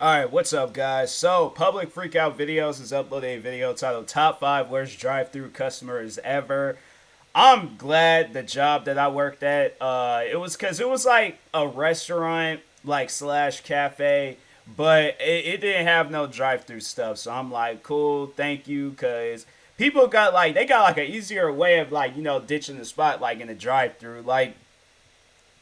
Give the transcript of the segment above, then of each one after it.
Alright, what's up guys? So, Public Freakout Videos has uploaded a video titled Top 5 Worst Drive-Thru Customers Ever. I'm glad the job that I worked at, it was because it was like a restaurant, like slash cafe, but it didn't have no drive-thru stuff. So I'm like, cool, thank you, because people got like, they got like an easier way of like, ditching the spot like in the drive-thru. Like,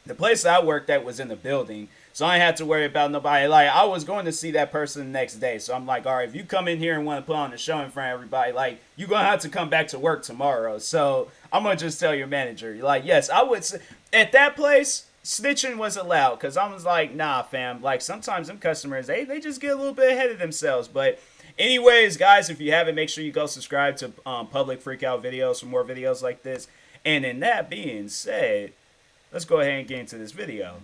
the place I worked at was in the building, so I didn't have to worry about nobody. Like, I was going to see that person the next day, so I'm like, all right, if you come in here and want to put on a show in front of everybody, like, you're going to have to come back to work tomorrow. So I'm going to just tell your manager, like, yes, I would say, at that place, snitching was allowed, because I was like, nah, fam. Like, sometimes them customers, they just get a little bit ahead of themselves. But anyways, guys, if you haven't, make sure you go subscribe to Public Freakout Videos for more videos like this. And in that being said, let's go ahead and get into this video.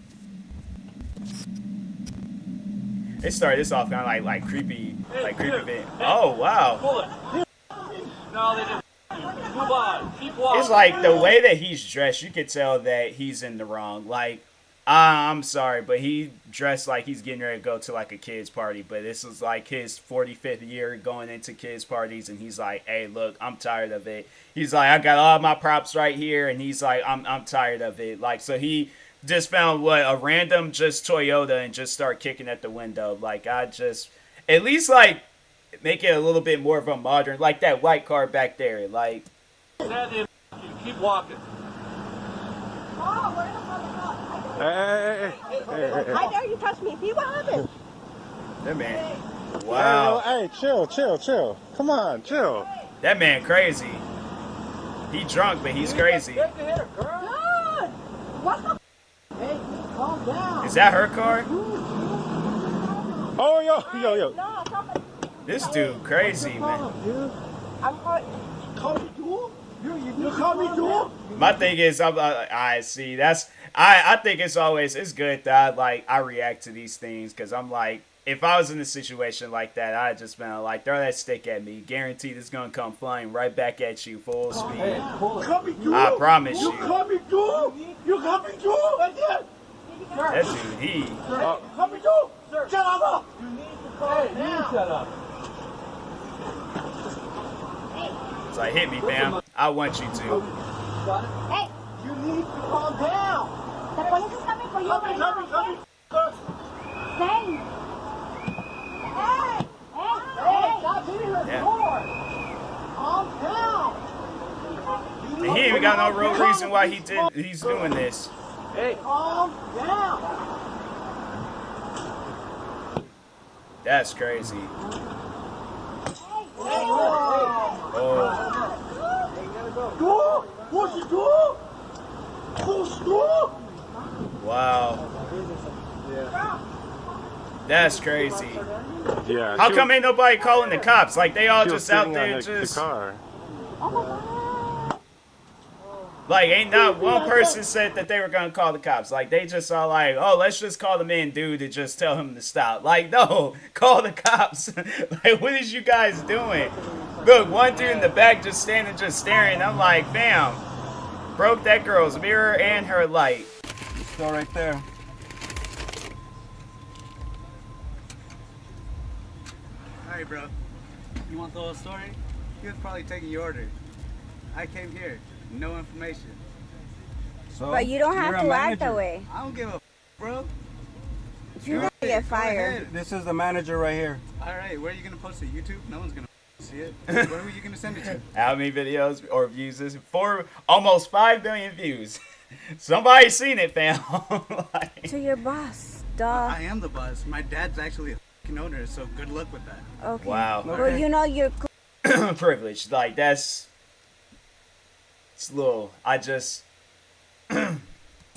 They started this off kind of like creepy, video. Oh wow! No, they just move on. Keep walking. It's like the way that he's dressed. You could tell that he's in the wrong. Like, I'm sorry, but he dressed like he's getting ready to go to like a kids party. But this is like his 45th year going into kids parties, and he's like, "Hey, look, I'm tired of it." He's like, "I got all my props right here," and he's like, "I'm tired of it." Like, so he just found a random just Toyota and just start kicking at the window. Like, I just at least like make it a little bit more of a modern, like that white car back there. Like, keep walking. How dare you touch me? See what happened? that man, wow, Hey, chill. Come on, chill. that man crazy. He drunk, but he's crazy. Good. What the? Hey, calm down. Is that her car? Oh, yo. No, somebody. This dude crazy, man. Dude. I'm calling. Call me dude? You call me dude? My thing is, I see. I think it's good that I react to these things, because I'm like, if I was in a situation like that, I'd just been like, throw that stick at me. Guaranteed it's gonna come flying right back at you full speed. I promise you. You call me dude? You call me dude? Right there. That dude, he. Call me dude? Shut up. You need to calm down. Shut up. It's like, hit me, fam. I want you to. Hey, You need to calm down. the police is coming for you right now. Hey. Hey, stop hitting the Yeah. door. Calm down. And he ain't even got no real reason why he's doing this. Hey, Calm down. That's crazy. Oh, Do? What you do? Who's do? wow. That's crazy. Yeah. How come ain't nobody calling the cops? Like, they all just out there the just... car. Like, ain't not one person said that they were gonna call the cops. Like, they just are like, oh, let's just call the man dude to just tell him to stop. Like, no, call the cops. Like, what is you guys doing? Look, one dude in the back just standing, just staring. I'm like, bam, broke that girl's mirror and her light. go right there. Alright, bro. You want the whole story? He was probably taking your order. I came here, no information. So, But you don't have you're a to act manager. that way. I don't give a bro. You're gonna get fired. This is the manager right here. Alright, where are you gonna post it? YouTube? No one's gonna see it. Where are you gonna send it to? How many videos or views is it? Almost 5 billion views. Somebody's seen it, fam. Like, To your boss, duh. I am the boss. My dad's actually a f***ing owner, so good luck with that. Okay. wow. Well, you know you're. Privileged. Like, it's a little,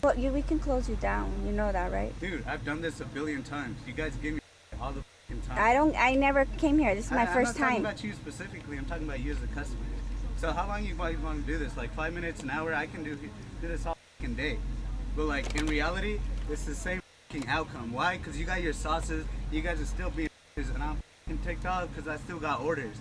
But we can close you down. You know that, right? Dude, I've done this a billion times. You guys give me all the f***ing time. I never came here. This is my I'm first not talking time. about you specifically. I'm talking about you as a customer. So how long you want to do this? Like 5 minutes, an hour? I can do this all f***ing day. But like in reality, it's the same f***ing outcome. Why? Because you got your sauces. You guys are still being f***ers, and I'm f***ing ticked off because I still got orders.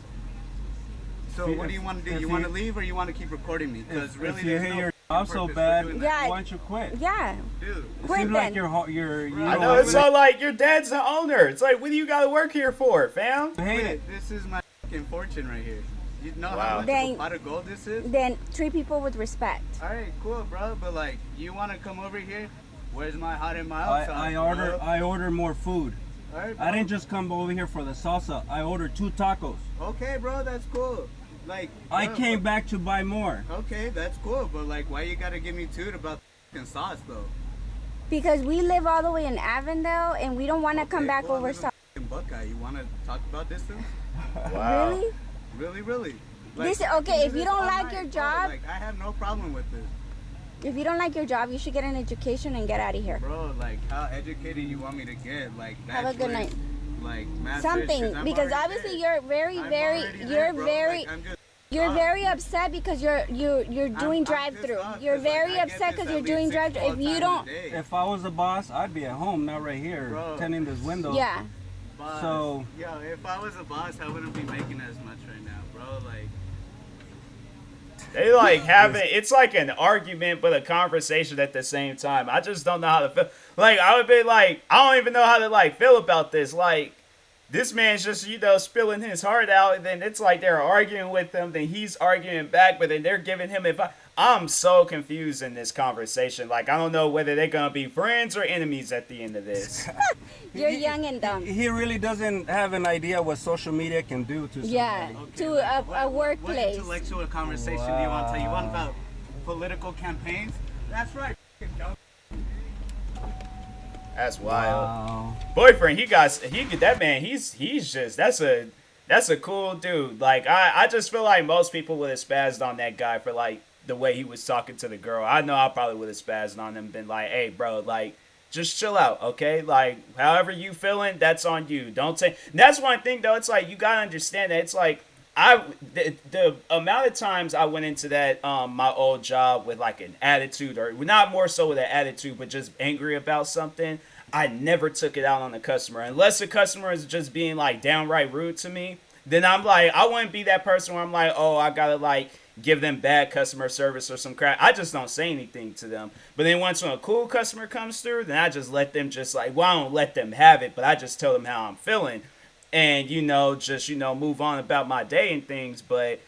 So what do you want to do? You want to leave or you want to keep recording me? Because really, if you there's hit no your purpose for bad. doing Yeah. that. Why don't you quit? Yeah. Dude, It Quit seems like then. you I don't know it's like- all like your dad's the owner. It's like, what do you got to work here for, fam? I hate it. this is my fucking fortune right here. You know Wow. how much of Then- a pot of gold this is? Then treat people with respect. All right, cool, bro. But like, you want to come over here? Where's my hot and mild sauce, I order more food. All right, I didn't just come over here for the salsa. I ordered 2 tacos. Okay, bro, that's cool. Like, I bro, came back to buy more. Okay, that's cool. But like, why you gotta give me toot about the fucking sauce though? Because we live all the way in Avondale and we don't want to come Okay, back cool, I'm over in South. fucking Buckeye. You want to talk about distance? Wow. Really? Really, really. This- I okay, can do if you this don't all like night, your bro. job- Like, I have no problem with this, If you don't like your job, you should get an education and get out of here. bro. Like, how educated you want me to get? Like, Have a good bachelor's, night. Like, master's, 'cause Something, I'm because already obviously there. you're very, I'm very, already there, you're bro. very, Like, I'm just you're up. very upset because you're doing I'm drive-through. pissed off You're 'cause, like, very I get upset this because at you're least doing 6 drive-through. If times you a don't, day. If I was the boss, I'd be at home, not right here, Bro. tending this window. yeah. Boss, So- yo, if I was a boss, I wouldn't be making as much right now, bro. Like, They like having it's like an argument but a conversation at the same time. I just don't know how to feel. Like I would be like, I don't even know how to like feel about this. Like this man's just, spilling his heart out, and then it's like they're arguing with him, then he's arguing back, but then they're giving him advice. I'm so confused in this conversation. Like I don't know whether they're gonna be friends or enemies at the end of this. You're young and dumb. He really doesn't have an idea what social media can do to somebody. Yeah, okay, to like, a what workplace. intellectual conversation do you want to? You want about political campaigns? That's right. Fucking dumb. That's wild. Wow. Boyfriend, that man, he's just that's a cool dude. Like I just feel like most people would have spazzed on that guy for like the way he was talking to the girl. I know I probably would have spazzed on him and been like, hey bro, like just chill out, okay? Like however you feeling, that's on you. Don't take that's one thing though, it's like you gotta understand that it's like the amount of times I went into that my old job with like an attitude, or not more so with an attitude, but just angry about something, I never took it out on the customer unless the customer is just being like downright rude to me. Then I'm like, I wouldn't be that person where I'm like, oh, I gotta like give them bad customer service or some crap. I just don't say anything to them. But then once when a cool customer comes through, then I just let them just like, well, I don't let them have it, but I just tell them how I'm feeling. And, just, move on about my day and things. But,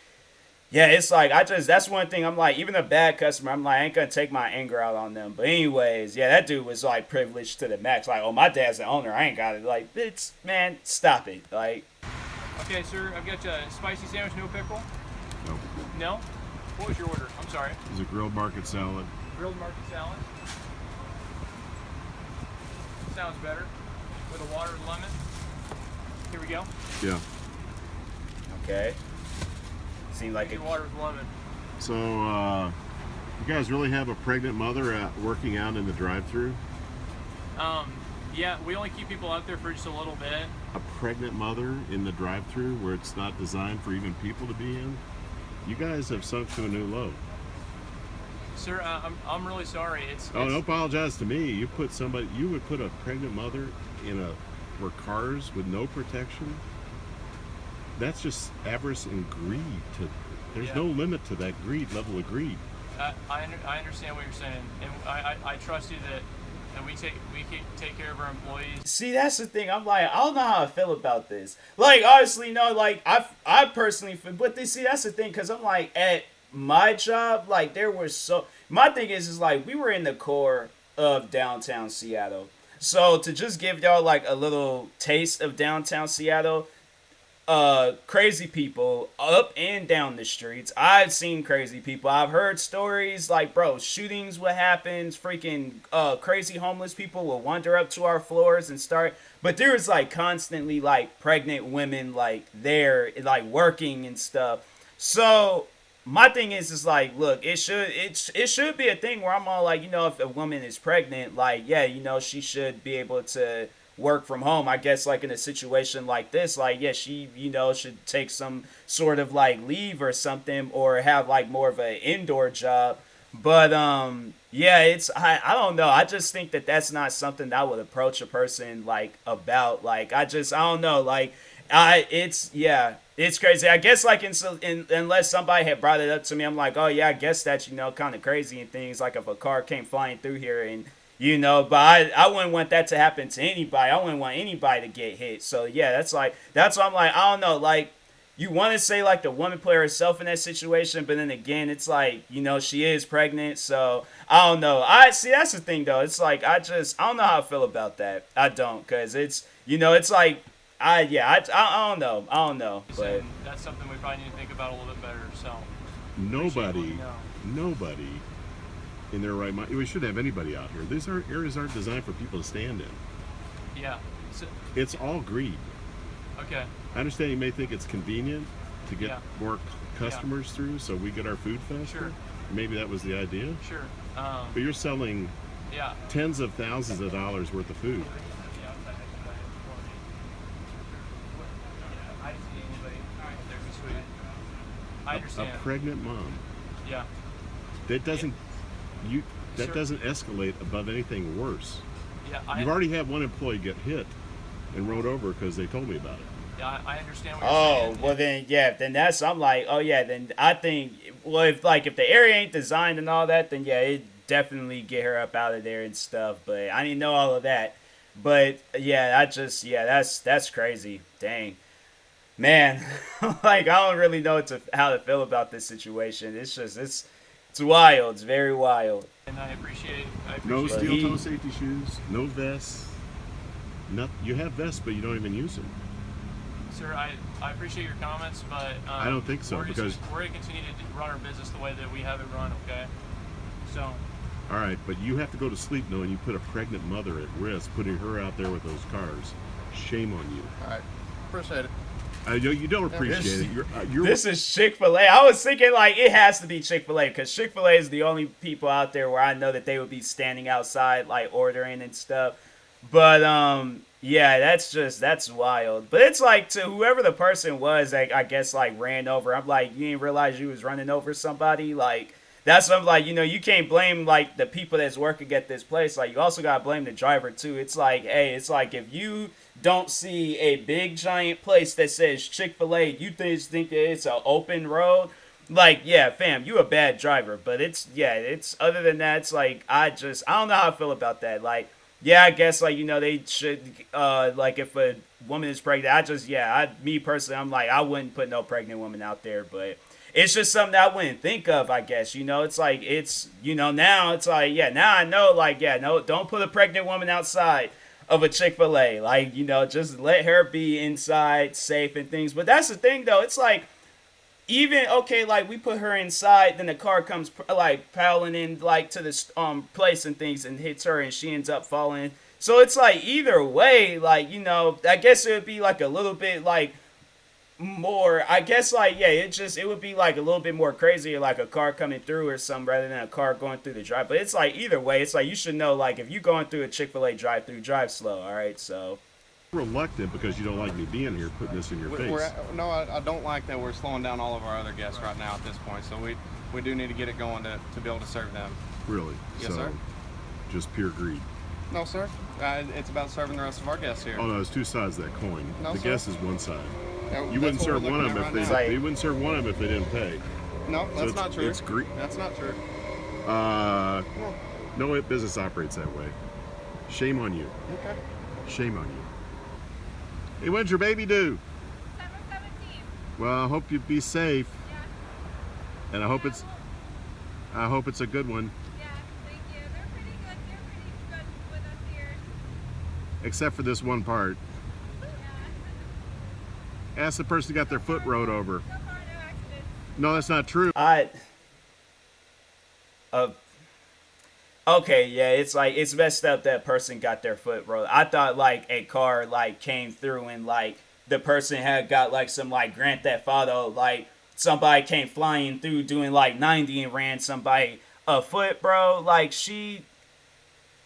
yeah, it's like, that's one thing I'm like, even a bad customer, I'm like, I ain't going to take my anger out on them. But anyways, yeah, that dude was like privileged to the max. Like, oh, my dad's the owner. I ain't got it. Like, man, stop it. Like, Okay, sir, I've got a spicy sandwich, no pickle. No. No? What was your order? I'm sorry. It's a grilled market salad. Grilled market salad. Sounds better. With a water and lemon. Here we go. Yeah. okay. Seemed like Your it. water with lemon. So, you guys really have a pregnant mother working out in the drive-thru? Yeah, we only keep people out there for just a little bit. A pregnant mother in the drive-thru where it's not designed for even people to be in? You guys have sunk to a new low. Sir, I'm really sorry. Oh, don't apologize to me. You would put a pregnant mother where cars with no protection? That's just avarice and greed. There's no limit to that level of greed. I understand what you're saying, and I trust you that we take care of our employees. See, that's the thing. I'm like, I don't know how I feel about this. Like, honestly, no, like, I personally feel, but see, that's the thing, because I'm like, at my job, like, my thing is like, we were in the core of downtown Seattle. So, to just give y'all, like, a little taste of downtown Seattle, crazy people up and down the streets. I've seen crazy people. I've heard stories like, bro, shootings, what happens, freaking crazy homeless people will wander up to our floors and start. But there is like constantly like pregnant women like there, like working and stuff. So my thing is like, look, it should be a thing where I'm all like, if a woman is pregnant, like, yeah, she should be able to work from home. I guess like in a situation like this, like, yeah, she, should take some sort of like leave or something, or have like more of an indoor job. But yeah, I don't know. I just think that that's not something that I would approach a person like about. Like I don't know. Like It's crazy. I guess like unless somebody had brought it up to me, I'm like, oh yeah, I guess that's kind of crazy and things. Like if a car came flying through here and but I wouldn't want that to happen to anybody. I wouldn't want anybody to get hit. So yeah, that's why I'm like, I don't know, like you want to say like the woman player herself in that situation, but then again, it's like she is pregnant, so I don't know. I see that's the thing though. It's like I don't know how I feel about that. I don't, cause it's it's like. I don't know. But that's something we probably need to think about a little bit better. So nobody in their right mind. We shouldn't have anybody out here. These areas aren't designed for people to stand in. Yeah. So, it's all greed. Okay. I understand you may think it's convenient to get more customers through, so we get our food faster. Sure. Maybe that was the idea. Sure. But you're selling tens of thousands of dollars worth of food. I understand. A pregnant mom. Yeah. That doesn't doesn't escalate above anything worse. Yeah. You've already had one employee get hit and rode over because they told me about it. Yeah, I understand what you're saying. Oh, well then that's I'm like, oh yeah, then I think if the area ain't designed and all that, then yeah, it definitely get her up out of there and stuff. But I didn't know all of that. But yeah, that's crazy. Dang. Man, like I don't really know how to feel about this situation. It's just it's wild. It's very wild. And I appreciate no steel toe safety shoes, no vests. You have vests, but you don't even use them. Sir, I appreciate your comments, but I don't think so because we're going to continue to run our business the way that we have it run. Okay. So. All right, but you have to go to sleep knowing you put a pregnant mother at risk, putting her out there with those cars. Shame on you. All right, appreciate it. You don't appreciate it. This is Chick-fil-A. I was thinking like it has to be Chick-fil-A because Chick-fil-A is the only people out there where I know that they would be standing outside like ordering and stuff. But yeah, that's wild. But it's like to whoever the person was that I guess like ran over. I'm like, you didn't realize you was running over somebody. Like that's what I'm like. You can't blame like the people that's working at this place. Like you also gotta blame the driver too. It's like, hey, it's like if you don't see a big giant place that says Chick-fil-A, you think that it's an open road, like yeah, fam, you a bad driver. But it's other than that, it's like I don't know how I feel about that. Like yeah, I guess like they should like if a woman is pregnant, me personally, I'm like I wouldn't put no pregnant woman out there, but it's just something that I wouldn't think of, I guess. It's like now it's like now I know like no, don't put a pregnant woman outside of a Chick-fil-A. Like, just let her be inside, safe and things. But that's the thing, though. It's like, even, okay, like, we put her inside, then the car comes, like, piling in, like, to this place and things and hits her, and she ends up falling. So it's like, either way, like, I guess it would be, like, a little bit, like, more, I guess, like, yeah, it would be, like, a little bit more crazy, like a car coming through or something rather than a car going through the drive. But it's, like, either way, it's, like, you should know, like, if you're going through a Chick-fil-A drive-through, drive slow, all right? So. Reluctant because you don't like me being here putting this in your face. I don't like that we're slowing down all of our other guests right now at this point. So we do need to get it going to be able to serve them. Really? Yes, sir. Just pure greed. No, sir. It's about serving the rest of our guests here. Oh, no, it's two sides of that coin. No, the sir. guest is one side. You wouldn't serve one of them you wouldn't serve one of them if they didn't pay. No, that's not true. It's greed. That's not true. No business operates that way. Shame on you. Okay. Shame on you. Hey, when's your baby due? 7/17. Well, I hope you be safe. Yeah. And I hope it's a good one. Yeah, thank you. They're pretty good with us here. Except for this one part. Yeah. Ask the person who got their foot rode over. So far, no accidents. No, that's not true. Okay, yeah, it's like it's messed up that person got their foot rolled. I thought like a car like came through and like the person had got like some like Grand Theft Auto, like somebody came flying through doing like 90 and ran somebody a foot, bro. Like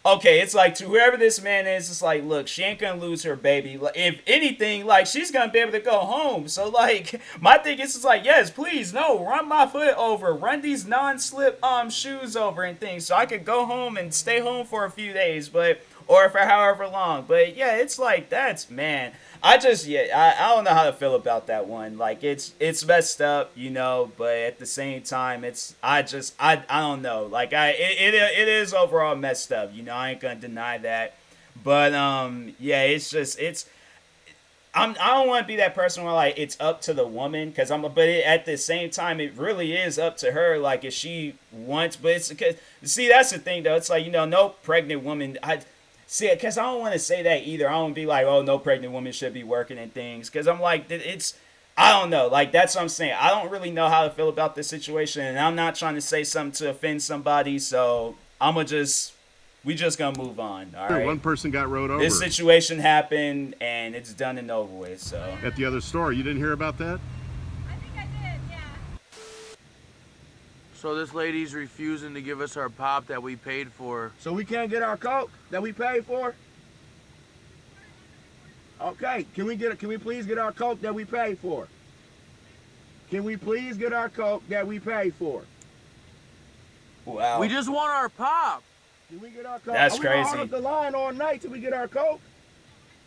okay, it's like to whoever this man is, it's like, look, she ain't gonna lose her baby. If anything, like she's gonna be able to go home. So like my thing is just like, yes, please, no, run my foot over, run these non-slip shoes over and things, so I could go home and stay home for a few days. But or for however long. But yeah, it's like that's man. I don't know how to feel about that one. Like it's messed up, you know, but at the same time, I don't know. Like it is overall messed up. You know, I ain't gonna deny that. But yeah, I don't want to be that person where like it's up to the woman because at the same time it really is up to her like if she wants. But it's because see that's the thing though. It's like, you know, no pregnant woman. I see it because I don't want to say that either. I don't be like, oh, no pregnant woman should be working and things because I'm like I don't know. Like that's what I'm saying. I don't really know how to feel about this situation, and I'm not trying to say something to offend somebody. So we just gonna move on. All right. One person got rode over. This situation happened, and it's done and over with. So at the other store, you didn't hear about that? I think I did, yeah. So this lady's refusing to give us our pop that we paid for. So we can't get our Coke that we paid for? Okay, can we please get our Coke that we paid for? Can we please get our Coke that we paid for? wow, We just want our pop. Can we get our Coke? That's Are we gonna crazy. hold up the line all night till we get our Coke?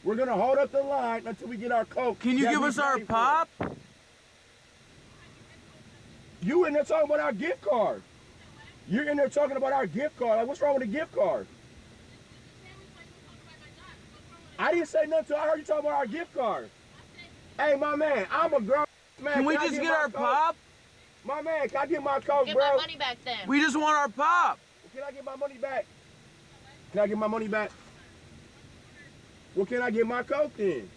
We're gonna hold up the line until we get our Coke. Can you that give we us our paid for. pop? You in there talking about our gift card. You're in there talking about our gift card. Like, what's wrong with the gift card? I didn't say nothing to I heard you talking about our gift card. Hey, my man, I'm a grown man. Can we I just get my our Coke? pop? My man, can I get my Coke, Get bro? my money back then. We just want our pop. Can I get my money back? Can I get my money back? Well, can I get my Coke then?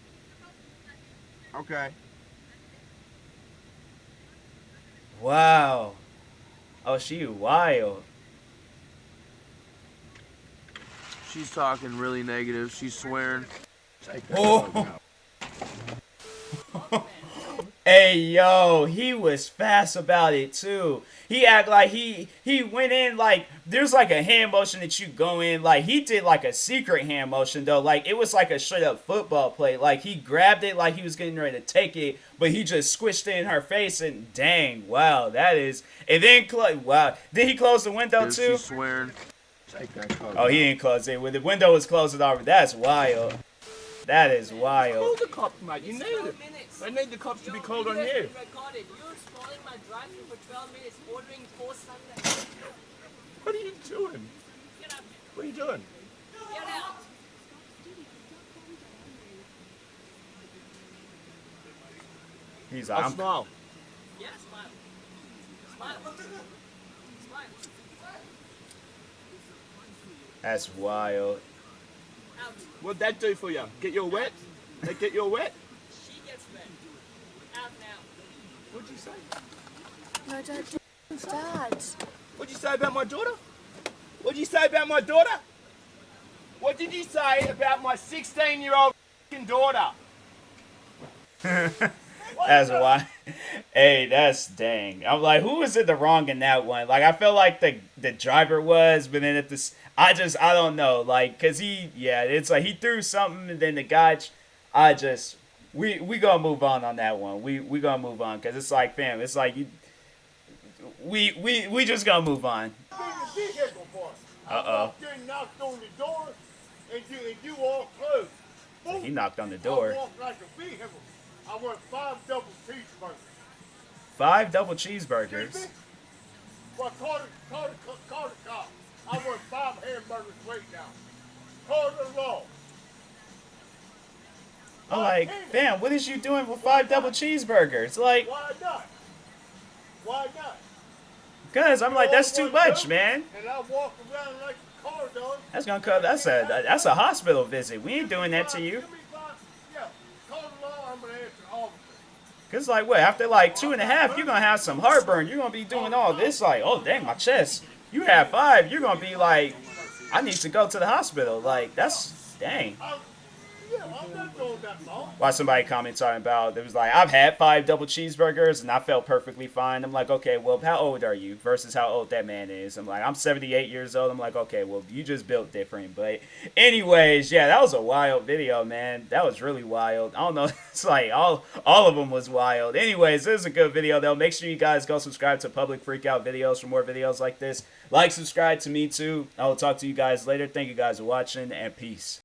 Okay. wow. Oh, she wild. She's talking really negative. She's swearing. Oh. Hey yo, he was fast about it too. He act like he went in like there's like a hand motion that you go in like he did like a secret hand motion though, like it was like a straight up football play. Like he grabbed it like he was getting ready to take it, but he just squished it in her face and dang, wow, that is. And then wow, did he close the window too? She's swearing. Oh, he didn't close it. When the window was closed already, that's wild. That is wild. Call the cops, mate. You need it. I need the cops to be called on you. Recorded. You're spoiling my drive-thru for 12 minutes, ordering 4 Sundays. What are you doing? Get up. What are you doing? Get out. He's like, I'll smile. Yeah, smile. Smile. Smile. that's wild. Out. What'd that do for you? Get you wet? They get you wet? She gets wet. Out now. What'd you say? No, Dad. What'd you say about my daughter? What'd you say about my daughter? What did you say about my 16-year-old daughter? That's why. Hey, that's dang. I'm like, who was in the wrong in that one? Like, I feel like the driver was, but then at this, I don't know. Like, cause it's like he threw something, and then the guy, we gonna move on that one. We gonna move on, cause it's like, fam, it's like we just gonna move on. Uh-oh. I knocked on the door, and you all closed. Boom. He knocked on the I door. walked like a vehicle. I want 5 double cheeseburgers. 5 double cheeseburgers. Excuse me? Well, call the cop. I want 5 hamburgers right now. Call the law. I'm like, fam, what is you doing with 5 double cheeseburgers? Like, Why not? Why not? cause I'm like, that's too much, man. And I walk around like a car dog. That's gonna come. That's a hospital visit. We ain't doing that to you. Give me 5. Yeah, call the law. I'm gonna answer officer. Cause like what? After like 2.5, you're gonna have some heartburn. You're gonna be doing all this. Like, oh dang, my chest. You have 5. You're gonna be like, I need to go to the hospital. Like, that's dang. Watch somebody comment talking about, it was like, I've had 5 double cheeseburgers and I felt perfectly fine. I'm like, okay, well, how old are you versus how old that man is? I'm like, I'm 78 years old. I'm like, okay, well, you just built different. But anyways, yeah, that was a wild video, man. That was really wild. I don't know. It's like all of them was wild. Anyways, this is a good video, though. Make sure you guys go subscribe to Public Freakout videos for more videos like this. Like, subscribe to me, too. I will talk to you guys later. Thank you guys for watching, and peace.